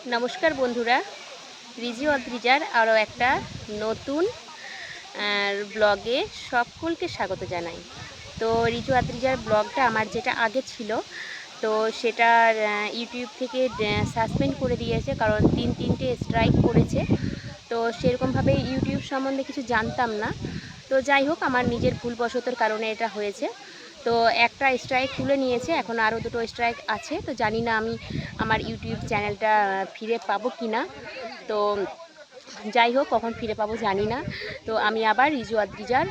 নমস্কার বন্ধুরা, রিজি অদ্রিজার আরও একটা নতুন ব্লগে সকলকে স্বাগত জানাই। তো রিজু অদ্রিজার ব্লগটা আমার যেটা আগে ছিল, তো সেটার ইউটিউব থেকে সাসপেন্ড করে দিয়েছে, কারণ তিনটে স্ট্রাইক করেছে। তো সেরকমভাবে ইউটিউব সম্বন্ধে কিছু জানতাম না। তো যাই হোক, আমার নিজের ভুলবশতর কারণে এটা হয়েছে। তো একটা স্ট্রাইক তুলে নিয়েছে, এখন আরও দুটো স্ট্রাইক আছে। তো জানি না আমি আমার ইউটিউব চ্যানেলটা ফিরে পাবো কি না। তো যাই হোক, কখন ফিরে পাবো জানি না। তো আমি আবার রিজু অদ্রিজার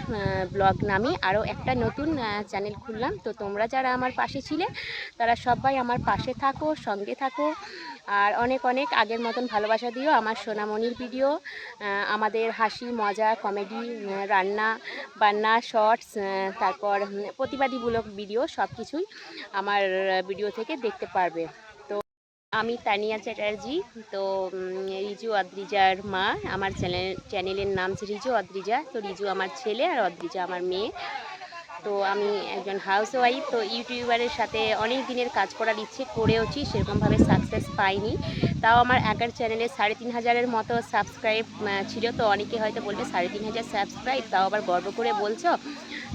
ব্লগ নামে আরও একটা নতুন চ্যানেল খুললাম। তো তোমরা যারা আমার পাশে ছিলে, তারা সবাই আমার পাশে থাকো, সঙ্গে থাকো, আর অনেক অনেক আগের মতন ভালোবাসা দিও। আমার সোনামণির ভিডিও, আমাদের হাসি মজা কমেডি, রান্না বান্না শর্টস, তারপর প্রতিবাদীমূলক ভিডিও সব কিছুই আমার ভিডিও থেকে দেখতে পারবে। তো আমি তানিয়া চ্যাটার্জি। তো রিজু অদ্রিজার মা। আমার চ্যানেলের নাম রিজু অদ্রিজা। তো রিজু আমার ছেলে আর অদ্রিজা আমার মেয়ে। তো আমি একজন হাউসওয়াইফ। তো ইউটিউবারের সাথে অনেক দিনের কাজ করার ইচ্ছে করেওছি, সেরকমভাবে সাকসেস পাইনি। তাও আমার একার চ্যানেলে 3,500-এর মতো সাবস্ক্রাইব ছিল। তো অনেকে হয়তো বলবে 3,500 সাবস্ক্রাইব, তাও আবার গর্ব করে বলছো।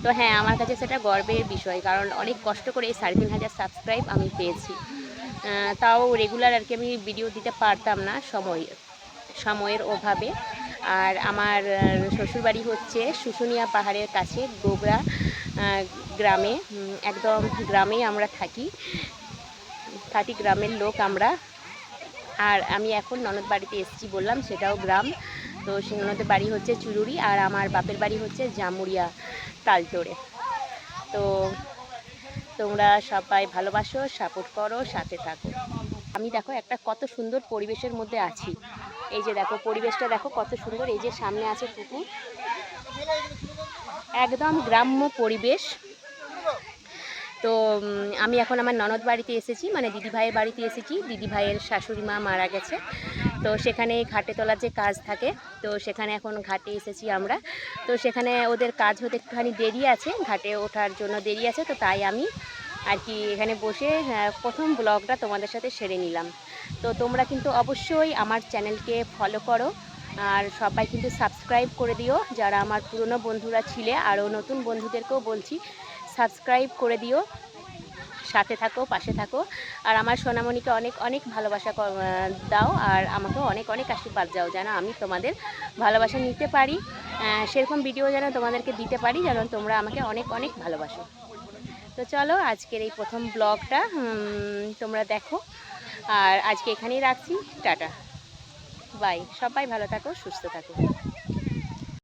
তো হ্যাঁ, আমার কাছে সেটা গর্বের বিষয়, কারণ অনেক কষ্ট করে এই 3,500 সাবস্ক্রাইব আমি পেয়েছি। তাও রেগুলার আর কি আমি ভিডিও দিতে পারতাম না সময়ের অভাবে। আর আমার শ্বশুরবাড়ি হচ্ছে শুশুনিয়া পাহাড়ের কাছে গোগরা গ্রামে। একদম গ্রামেই আমরা থাকি, গ্রামের লোক আমরা। আর আমি এখন ননদ বাড়িতে এসেছি, বললাম সেটাও গ্রাম। তো সেই ননদের বাড়ি হচ্ছে চুরুড়ি, আর আমার বাপের বাড়ি হচ্ছে জামুরিয়া তালতোড়ে। তো তোমরা সবাই ভালোবাসো, সাপোর্ট করো, সাথে থাকো। আমি দেখো একটা কত সুন্দর পরিবেশের মধ্যে আছি। এই যে দেখো পরিবেশটা দেখো কত সুন্দর। এই যে সামনে আছে পুকুর, একদম গ্রাম্য পরিবেশ। তো আমি এখন আমার ননদ বাড়িতে এসেছি, মানে দিদিভাইয়ের বাড়িতে এসেছি। দিদিভাইয়ের শাশুড়ি মা মারা গেছে, তো সেখানে ঘাটে তোলার যে কাজ থাকে, তো সেখানে এখন ঘাটে এসেছি আমরা। তো সেখানে ওদের কাজ হতে একটুখানি দেরি আছে, ঘাটে ওঠার জন্য দেরি আছে। তো তাই আমি আর কি এখানে বসে প্রথম ব্লগটা তোমাদের সাথে সেরে নিলাম। তো তোমরা কিন্তু অবশ্যই আমার চ্যানেলকে ফলো করো, আর সবাই কিন্তু সাবস্ক্রাইব করে দিও। যারা আমার পুরনো বন্ধুরা ছিলে, আরও নতুন বন্ধুদেরকেও বলছি সাবস্ক্রাইব করে দিও, সাথে থাকো, পাশে থাকো। আর আমার সোনামণিকে অনেক অনেক ভালোবাসা দাও, আর আমাকেও অনেক অনেক আশীর্বাদ দাও, যেন আমি তোমাদের ভালোবাসা নিতে পারি, সেরকম ভিডিও যেন তোমাদেরকে দিতে পারি, যেন তোমরা আমাকে অনেক অনেক ভালোবাসো। তো চলো, আজকের এই প্রথম ব্লগটা তোমরা দেখো, আর আজকে এখানেই রাখছি। Tata, bye. সবাই ভালো থাকো, সুস্থ থাকো।